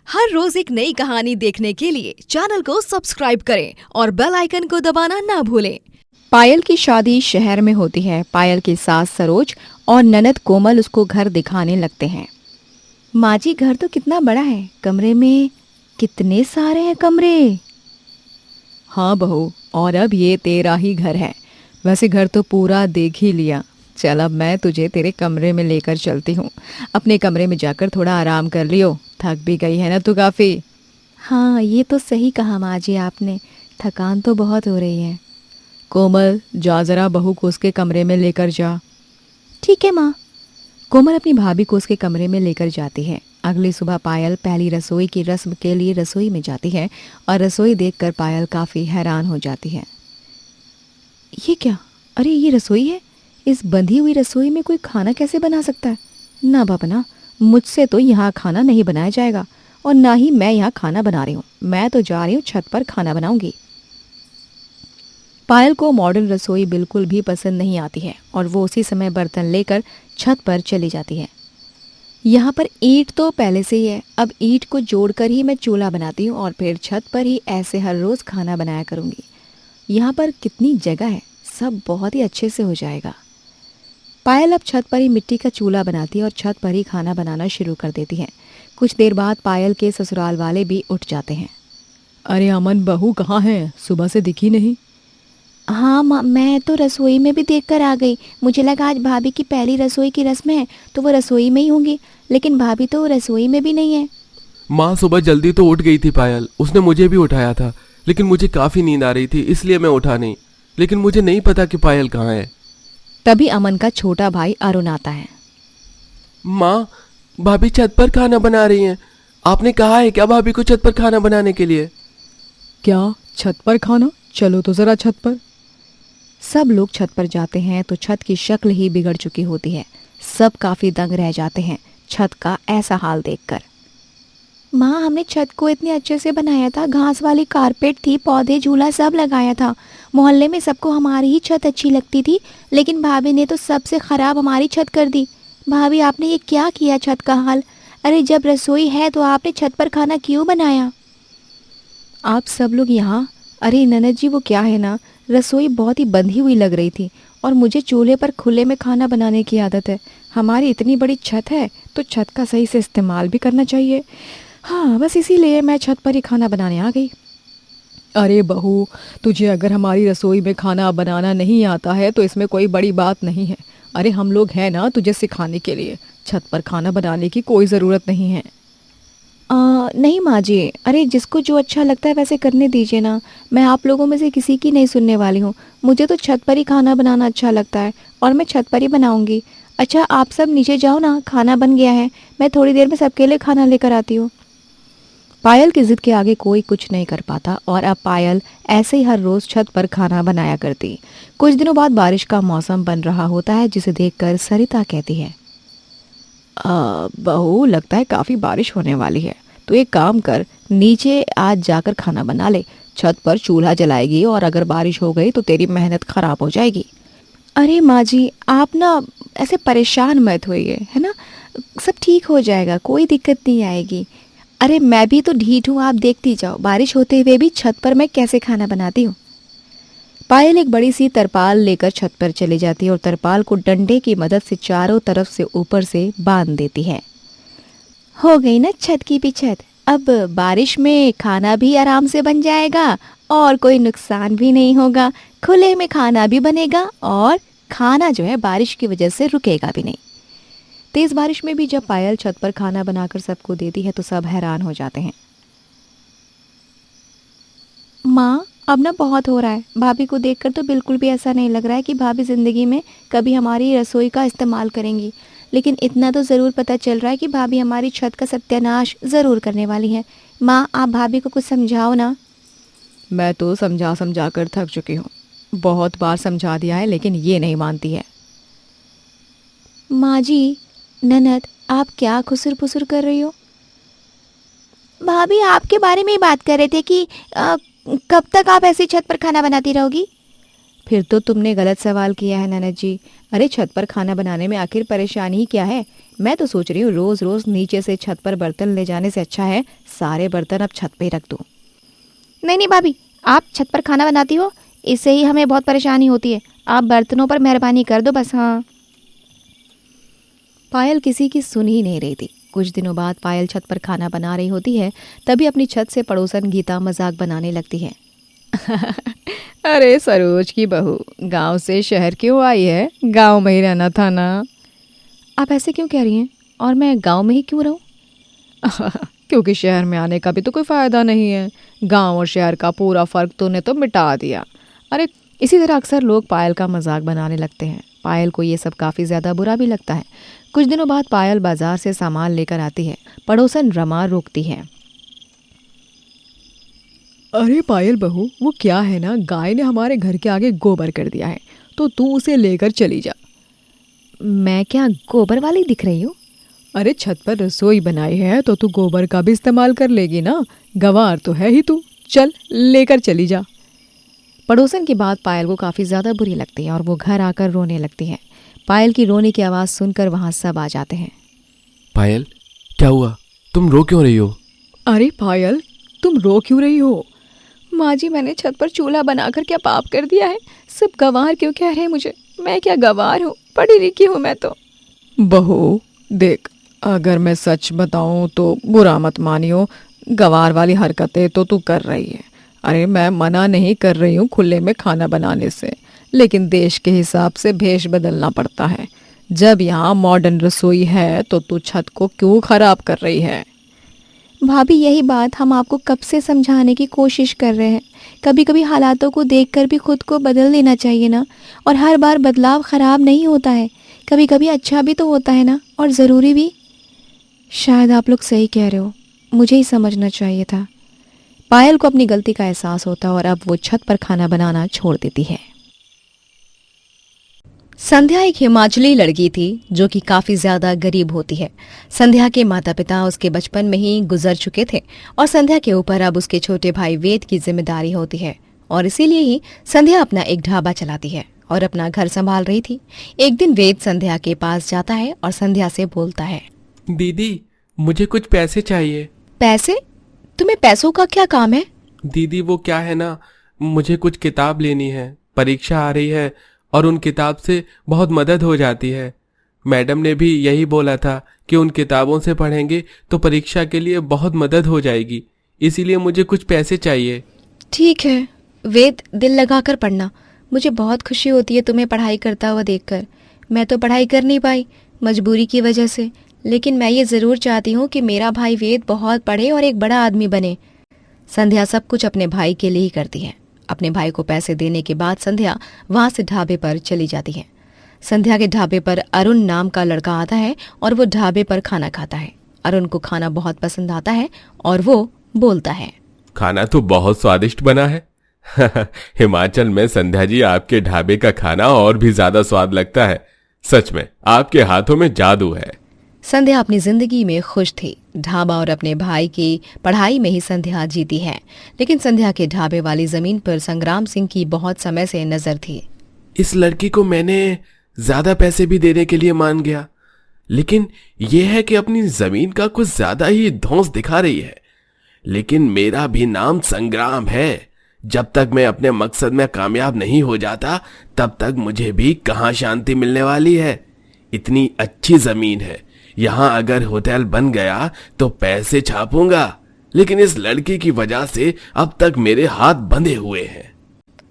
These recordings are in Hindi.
हर रोज एक नई कहानी देखने के लिए चैनल को सब्सक्राइब करें और बेल आइकन को दबाना ना भूलें। पायल की शादी शहर में होती है। पायल की सास सरोज और ननद कोमल उसको घर दिखाने लगते हैं। माँ जी, घर तो कितना बड़ा है, कमरे में कितने सारे हैं कमरे। हाँ बहू, और अब ये तेरा ही घर है। वैसे घर तो पूरा देख ही लिया। चल अब मैं तुझे तेरे कमरे में लेकर चलती हूँ। अपने कमरे में जाकर थोड़ा आराम कर लियो, थक भी गई है ना तू काफ़ी। हाँ, ये तो सही कहा माँ जी आपने, थकान तो बहुत हो रही है। कोमल, जा जरा बहू को उसके कमरे में लेकर जा। ठीक है माँ। कोमल अपनी भाभी को उसके कमरे में लेकर जाती है। अगली सुबह पायल पहली रसोई की रस्म के लिए रसोई में जाती है और रसोई देखकर पायल काफ़ी हैरान हो जाती है। ये क्या? अरे ये रसोई है। इस बंधी हुई रसोई में कोई खाना कैसे बना सकता है? ना बाबा ना, मुझसे तो यहाँ खाना नहीं बनाया जाएगा और ना ही मैं यहाँ खाना बना रही हूँ। मैं तो जा रही हूँ छत पर खाना बनाऊंगी। पायल को मॉडर्न रसोई बिल्कुल भी पसंद नहीं आती है और वो उसी समय बर्तन लेकर छत पर चली जाती है। यहाँ पर ईंट तो पहले से ही है, अब ईंट को जोड़कर ही मैं चूल्हा बनाती हूँ और फिर छत पर ही ऐसे हर रोज़ खाना बनाया करूँगी। यहाँ पर कितनी जगह है, सब बहुत ही अच्छे से हो जाएगा। पायल अब छत पर ही मिट्टी का चूल्हा बनाती है और छत पर ही खाना बनाना शुरू कर देती है। कुछ देर बाद पायल के ससुराल वाले भी उठ जाते हैं। अरे अमन, बहू कहाँ है? सुबह से दिखी नहीं। हाँ माँ, मैं तो रसोई में भी देखकर आ गई। मुझे लगा आज भाभी की पहली रसोई की रस्म है तो वो रसोई में ही होंगी, लेकिन भाभी तो रसोई में भी नहीं है। माँ सुबह जल्दी तो उठ गई थी पायल, उसने मुझे भी उठाया था, लेकिन मुझे काफी नींद आ रही थी इसलिए मैं उठा नहीं। लेकिन मुझे नहीं पता कि पायल कहाँ है। तभी अमन का छोटा भाई अरुण आता है। माँ, भाभी छत पर खाना बना रही हैं। आपने कहा है क्या भाभी को छत पर खाना बनाने के लिए? क्या छत पर खाना? चलो तो जरा छत पर। सब लोग छत पर जाते हैं तो छत की शक्ल ही बिगड़ चुकी होती है। सब काफी दंग रह जाते हैं छत का ऐसा हाल देखकर। माँ, हमने छत को इतने अच्छे से बनाया था, घास वाली कारपेट थी, पौधे, झूला सब लगाया था। मोहल्ले में सबको हमारी ही छत अच्छी लगती थी, लेकिन भाभी ने तो सबसे खराब हमारी छत कर दी। भाभी, आपने ये क्या किया छत का हाल? अरे जब रसोई है तो आपने छत पर खाना क्यों बनाया? आप सब लोग यहाँ? अरे ननद जी, वो क्या है ना, रसोई बहुत ही बंधी हुई लग रही थी और मुझे चूल्हे पर खुले में खाना बनाने की आदत है। हमारी इतनी बड़ी छत है तो छत का सही से इस्तेमाल भी करना चाहिए। हाँ, बस इसीलिए मैं छत पर ही खाना बनाने आ गई। अरे बहू, तुझे अगर हमारी रसोई में खाना बनाना नहीं आता है तो इसमें कोई बड़ी बात नहीं है। अरे हम लोग हैं ना तुझे सिखाने के लिए। छत पर खाना बनाने की कोई ज़रूरत नहीं है। नहीं माँ जी, अरे जिसको जो अच्छा लगता है वैसे करने दीजिए ना। मैं आप लोगों में से किसी की नहीं सुनने वाली हूँ। मुझे तो छत पर ही खाना बनाना अच्छा लगता है और मैं छत पर ही बनाऊंगी। अच्छा, आप सब नीचे जाओ ना, खाना बन गया है। मैं थोड़ी देर में सबके लिए खाना लेकर आती हूँ। पायल की जिद के आगे कोई कुछ नहीं कर पाता और अब पायल ऐसे ही हर रोज़ छत पर खाना बनाया करती। कुछ दिनों बाद बारिश का मौसम बन रहा होता है, जिसे देखकर सरिता कहती है, बहू लगता है काफ़ी बारिश होने वाली है, तो एक काम कर, नीचे आज जाकर खाना बना ले। छत पर चूल्हा जलाएगी और अगर बारिश हो गई तो तेरी मेहनत खराब हो जाएगी। अरे माँ जी, आप ना ऐसे परेशान मत होइए, है ना, सब ठीक हो जाएगा, कोई दिक्कत नहीं आएगी। अरे मैं भी तो ढीठ हूँ, आप देखती जाओ, बारिश होते हुए भी छत पर मैं कैसे खाना बनाती हूँ। पायल एक बड़ी सी तरपाल लेकर छत पर चली जाती है और तरपाल को डंडे की मदद से चारों तरफ से ऊपर से बांध देती है। हो गई ना छत की भी छत। अब बारिश में खाना भी आराम से बन जाएगा और कोई नुकसान भी नहीं होगा। खुले में खाना भी बनेगा और खाना जो है बारिश की वजह से रुकेगा भी नहीं। तेज बारिश में भी जब पायल छत पर खाना बनाकर सबको देती है तो सब हैरान हो जाते हैं। माँ, अब ना बहुत हो रहा है। भाभी को देखकर तो बिल्कुल भी ऐसा नहीं लग रहा है कि भाभी ज़िंदगी में कभी हमारी रसोई का इस्तेमाल करेंगी, लेकिन इतना तो ज़रूर पता चल रहा है कि भाभी हमारी छत का सत्यानाश ज़रूर करने वाली हैं। माँ, आप भाभी को कुछ समझाओ ना। मैं तो समझा समझा कर थक चुकी हूँ। बहुत बार समझा दिया है लेकिन ये नहीं मानती है। माँ जी, ननद, आप क्या खुसुर फुसुर कर रही हो? भाभी आपके बारे में ही बात कर रहे थे कि कब तक आप ऐसी छत पर खाना बनाती रहोगी? फिर तो तुमने गलत सवाल किया है ननद जी। अरे छत पर खाना बनाने में आखिर परेशानी ही क्या है? मैं तो सोच रही हूँ रोज रोज नीचे से छत पर बर्तन ले जाने से अच्छा है सारे बर्तन अब छत पे ही रख दूँ। नहीं नहीं भाभी, आप छत पर खाना बनाती हो, इससे ही हमें बहुत परेशानी होती है। आप बर्तनों पर मेहरबानी कर दो बस। हाँ। पायल किसी की सुन ही नहीं रही थी। कुछ दिनों बाद पायल छत पर खाना बना रही होती है, तभी अपनी छत से पड़ोसन गीता मजाक बनाने लगती है। अरे सरोज की बहू गांव से शहर क्यों आई है? गांव में ही रहना था ना। आप ऐसे क्यों कह रही हैं? और मैं गांव में ही क्यों रहूं? क्योंकि शहर में आने का भी तो कोई फ़ायदा नहीं है। गांव और शहर का पूरा फ़र्क तूने तो मिटा दिया। अरे इसी तरह अक्सर लोग पायल का मजाक बनाने लगते हैं। पायल को ये सब काफ़ी ज़्यादा बुरा भी लगता है। कुछ दिनों बाद पायल बाजार से सामान लेकर आती है। पड़ोसन रमा रोकती है। अरे पायल बहू, वो क्या है ना, गाय ने हमारे घर के आगे गोबर कर दिया है, तो तू उसे लेकर चली जा। मैं क्या गोबर वाली दिख रही हूँ? अरे छत पर रसोई बनाई है तो तू गोबर का भी इस्तेमाल कर लेगी ना। गंवार तो है ही तू, चल लेकर चली जा। पड़ोसन की बात पायल को काफ़ी ज़्यादा बुरी लगती है और वो घर आकर रोने लगती है। पायल की रोने की आवाज़ सुनकर वहाँ सब आ जाते हैं। पायल, क्या हुआ? तुम रो क्यों रही हो? अरे पायल, तुम रो क्यों रही हो? माँ जी, मैंने छत पर चूल्हा बनाकर क्या पाप कर दिया है? सब गंवार क्यों कह रहे हैं मुझे? मैं क्या गंवार हूँ? पढ़ी लिखी हूँ मैं तो। बहू देख, अगर मैं सच बताऊँ तो बुरा मत मानियो, गंवार वाली हरकतें तो तू कर रही है। अरे मैं मना नहीं कर रही हूँ खुले में खाना बनाने से, लेकिन देश के हिसाब से भेष बदलना पड़ता है। जब यहाँ मॉडर्न रसोई है तो तू छत को क्यों खराब कर रही है? भाभी यही बात हम आपको कब से समझाने की कोशिश कर रहे हैं। कभी कभी हालातों को देखकर भी खुद को बदल लेना चाहिए ना। और हर बार बदलाव खराब नहीं होता है, कभी कभी अच्छा भी तो होता है ना, और ज़रूरी भी। शायद आप लोग सही कह रहे हो, मुझे ही समझना चाहिए था। पायल को अपनी गलती का एहसास होता और अब वो छत पर खाना बनाना छोड़ देती है। संध्या एक हिमाचली लड़की थी जो कि काफी ज्यादा गरीब होती है। संध्या के माता पिता उसके बचपन में ही गुजर चुके थे और संध्या के ऊपर अब उसके छोटे भाई वेद की जिम्मेदारी होती है और इसीलिए ही संध्या अपना एक ढाबा चलाती है और अपना घर संभाल रही थी। एक दिन वेद संध्या के पास जाता है और संध्या से बोलता है, दीदी, मुझे कुछ पैसे चाहिए। पैसे? तुम्हें पैसों का क्या काम है? दीदी, वो क्या है ना, मुझे कुछ किताब लेनी है, परीक्षा आ रही है और उन किताब से बहुत मदद हो जाती है। मैडम ने भी यही बोला था कि उन किताबों से पढ़ेंगे तो परीक्षा के लिए बहुत मदद हो जाएगी, इसीलिए मुझे कुछ पैसे चाहिए। ठीक है वेद, दिल लगाकर पढ़ना। मुझे बहुत खुशी होती है तुम्हें पढ़ाई करता हुआ देखकर। मैं तो पढ़ाई कर नहीं पाई मजबूरी की वजह से, लेकिन मैं ये ज़रूर चाहती हूँ कि मेरा भाई वेद बहुत पढ़े और एक बड़ा आदमी बने। संध्या सब कुछ अपने भाई के लिए ही करती है। अपने भाई को पैसे देने के बाद संध्या वहां से ढाबे पर चली जाती है। संध्या के ढाबे पर अरुण नाम का लड़का आता है और वो ढाबे पर खाना खाता है। अरुण को खाना बहुत पसंद आता है और वो बोलता है, खाना तो बहुत स्वादिष्ट बना है। हिमाचल में संध्या जी, आपके ढाबे का खाना और भी ज्यादा स्वाद लगता है। सच में आपके हाथों में जादू है। संध्या अपनी जिंदगी में खुश थी। ढाबा और अपने भाई की पढ़ाई में ही संध्या जीती है, लेकिन संध्या के ढाबे वाली जमीन पर संग्राम सिंह की बहुत समय से नजर थी। इस लड़की को मैंने ज्यादा पैसे भी देने के लिए मान गया, लेकिन यह है कि अपनी जमीन का कुछ ज्यादा ही धौंस दिखा रही है। लेकिन मेरा भी नाम संग्राम है। जब तक मैं अपने मकसद में कामयाब नहीं हो जाता तब तक मुझे भी कहाँ शांति मिलने वाली है। इतनी अच्छी जमीन है, यहाँ अगर होटल बन गया तो पैसे छापूंगा, लेकिन इस लड़की की वजह से अब तक मेरे हाथ बंधे हुए हैं।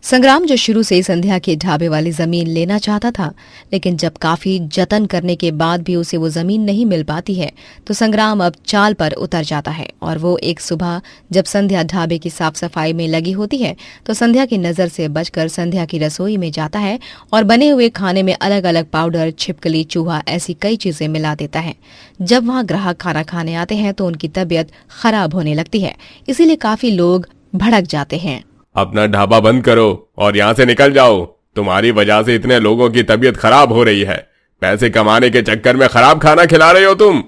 संग्राम जो शुरू से ही संध्या के ढाबे वाली जमीन लेना चाहता था, लेकिन जब काफी जतन करने के बाद भी उसे वो जमीन नहीं मिल पाती है, तो संग्राम अब चाल पर उतर जाता है। और वो एक सुबह जब संध्या ढाबे की साफ सफाई में लगी होती है तो संध्या की नजर से बचकर संध्या की रसोई में जाता है और बने हुए खाने में अलग अलग पाउडर, छिपकली, चूहा, ऐसी कई चीजें मिला देता है। जब वहाँ ग्राहक खाना खाने आते हैं तो उनकी तबीयत खराब होने लगती है, इसीलिए काफी लोग भड़क जाते हैं। अपना ढाबा बंद करो और यहाँ से निकल जाओ। तुम्हारी वजह से इतने लोगों की तबीयत खराब हो रही है। पैसे कमाने के चक्कर में खराब खाना खिला रही हो तुम।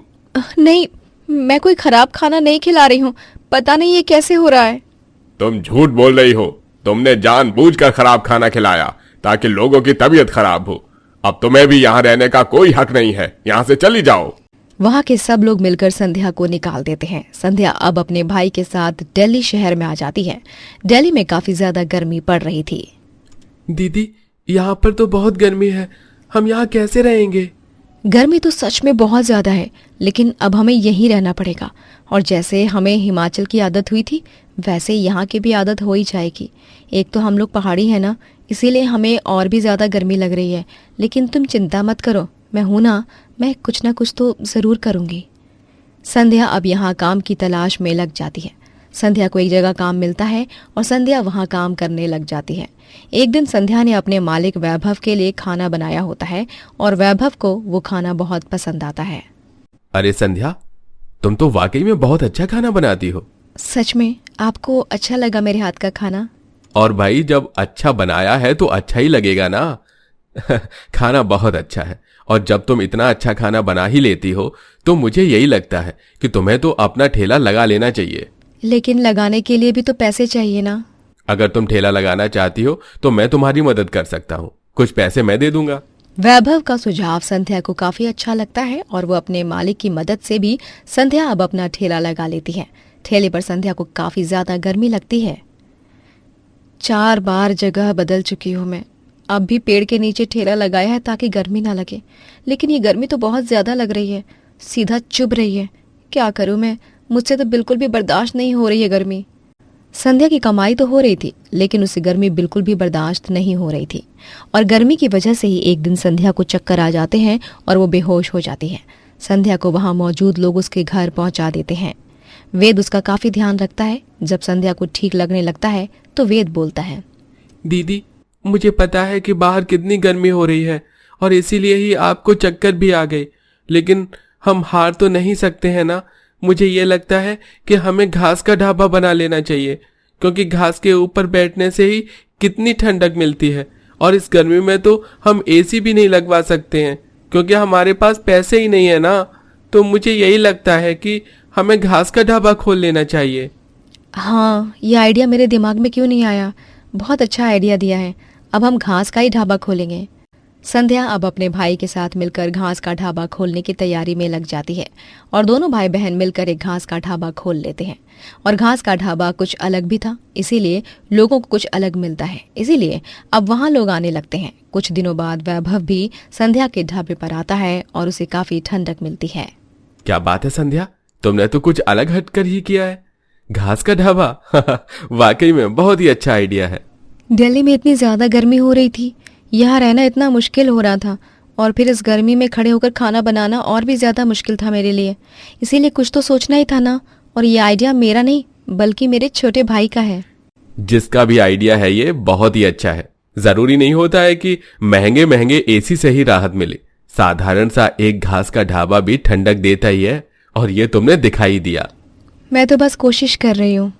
नहीं, मैं कोई खराब खाना नहीं खिला रही हूँ। पता नहीं ये कैसे हो रहा है। तुम झूठ बोल रही हो। तुमने जानबूझकर खराब खाना खिलाया ताकि लोगों की तबीयत खराब हो। अब तुम्हें भी यहाँ रहने का कोई हक नहीं है। यहाँ से चली जाओ। वहाँ के सब लोग मिलकर संध्या को निकाल देते हैं। संध्या अब अपने भाई के साथ दिल्ली शहर में आ जाती है। दिल्ली में काफी ज्यादा गर्मी पड़ रही थी। दीदी, यहाँ पर तो बहुत गर्मी है, हम यहाँ कैसे रहेंगे? गर्मी तो सच में बहुत ज्यादा है, लेकिन अब हमें यहीं रहना पड़ेगा। और जैसे हमें हिमाचल की आदत हुई थी, वैसे यहाँ की भी आदत हो ही जाएगी। एक तो हम लोग पहाड़ी हैं ना, इसीलिए हमें और भी ज्यादा गर्मी लग रही है। लेकिन तुम चिंता मत करो, मैं हूं ना, मैं कुछ ना कुछ तो जरूर करूंगी। संध्या अब यहाँ काम की तलाश में लग जाती है। संध्या को एक जगह काम मिलता है और संध्या वहाँ काम करने लग जाती है। एक दिन संध्या ने अपने मालिक वैभव के लिए खाना बनाया होता है और वैभव को वो खाना बहुत पसंद आता है। अरे संध्या, तुम तो वाकई में बहुत अच्छा खाना बनाती हो। सच में? आपको अच्छा लगा मेरे हाथ का खाना? और भाई, जब अच्छा बनाया है तो अच्छा ही लगेगा ना। खाना बहुत अच्छा है, और जब तुम इतना अच्छा खाना बना ही लेती हो तो मुझे यही लगता है कि तुम्हें तो अपना ठेला लगा लेना चाहिए। लेकिन लगाने के लिए भी तो पैसे चाहिए ना। अगर तुम ठेला लगाना चाहती हो तो मैं तुम्हारी मदद कर सकता हूँ, कुछ पैसे मैं दे दूंगा। वैभव का सुझाव संध्या को काफी अच्छा लगता है और वो अपने मालिक की मदद से भी संध्या अब अपना ठेला लगा लेती है। ठेले पर संध्या को काफी ज्यादा गर्मी लगती है। 4 बार जगह बदल चुकी हूँ मैं, अब भी पेड़ के नीचे ठेला लगाया है ताकि गर्मी ना लगे, लेकिन ये गर्मी तो बहुत ज्यादा लग रही है, सीधा चुभ रही है। क्या करूँ मैं, मुझसे तो बिल्कुल भी बर्दाश्त नहीं हो रही है गर्मी। संध्या की कमाई तो हो रही थी, लेकिन उसे गर्मी बिल्कुल भी बर्दाश्त नहीं हो रही थी। और गर्मी की वजह से ही एक दिन संध्या को चक्कर आ जाते हैं और वो बेहोश हो जाती है। संध्या को वहां मौजूद लोग उसके घर पहुंचा देते हैं। वेद उसका काफी ध्यान रखता है। जब संध्या को ठीक लगने लगता है तो वेद बोलता है, दीदी, मुझे पता है कि बाहर कितनी गर्मी हो रही है और इसीलिए ही आपको चक्कर भी आ गई, लेकिन हम हार तो नहीं सकते हैं ना। मुझे ये लगता है कि हमें घास का ढाबा बना लेना चाहिए, क्योंकि घास के ऊपर बैठने से ही कितनी ठंडक मिलती है। और इस गर्मी में तो हम एसी भी नहीं लगवा सकते हैं, क्योंकि हमारे पास पैसे ही नहीं है ना। तो मुझे यही लगता है कि हमें घास का ढाबा खोल लेना चाहिए। हाँ, ये आइडिया मेरे दिमाग में क्यों नहीं आया, बहुत अच्छा आइडिया दिया है। अब हम घास का ही ढाबा खोलेंगे। संध्या अब अपने भाई के साथ मिलकर घास का ढाबा खोलने की तैयारी में लग जाती है और दोनों भाई बहन मिलकर एक घास का ढाबा खोल लेते हैं। और घास का ढाबा कुछ अलग भी था, इसीलिए लोगों को कुछ अलग मिलता है, इसीलिए अब वहाँ लोग आने लगते हैं। कुछ दिनों बाद वैभव भी संध्या के ढाबे पर आता है और उसे काफी ठंडक मिलती है। क्या बात है संध्या, तुमने तो कुछ अलग हटकर ही किया है। घास का ढाबा वाकई में बहुत ही अच्छा आइडिया है। दिल्ली में इतनी ज्यादा गर्मी हो रही थी, यहाँ रहना इतना मुश्किल हो रहा था, और फिर इस गर्मी में खड़े होकर खाना बनाना और भी ज्यादा मुश्किल था मेरे लिए। इसीलिए कुछ तो सोचना ही था ना। और ये आइडिया मेरा नहीं बल्कि मेरे छोटे भाई का है। जिसका भी आइडिया है ये बहुत ही अच्छा है। जरूरी नहीं होता है कि महंगे महंगे एसी से ही राहत मिले, साधारण सा एक घास का ढाबा भी ठंडक देता ही है, और ये तुमने दिखाई दिया। मैं तो बस कोशिश कर रही हूँ।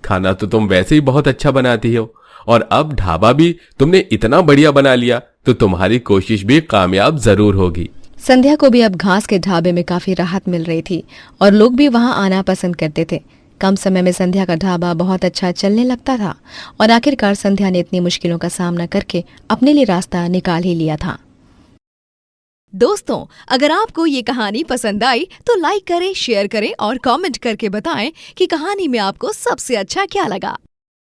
खाना तो तुम वैसे ही बहुत अच्छा बनाती हो, और अब ढाबा भी तुमने इतना बढ़िया बना लिया तो तुम्हारी कोशिश भी कामयाब जरूर होगी। संध्या को भी अब घास के ढाबे में काफी राहत मिल रही थी और लोग भी वहां आना पसंद करते थे। कम समय में संध्या का ढाबा बहुत अच्छा चलने लगता था और आखिरकार संध्या ने इतनी मुश्किलों का सामना करके अपने लिए रास्ता निकाल ही लिया था। दोस्तों, अगर आपको ये कहानी पसंद आई तो लाइक करें, शेयर करें और कमेंट करके बताएं कि कहानी में आपको सबसे अच्छा क्या लगा।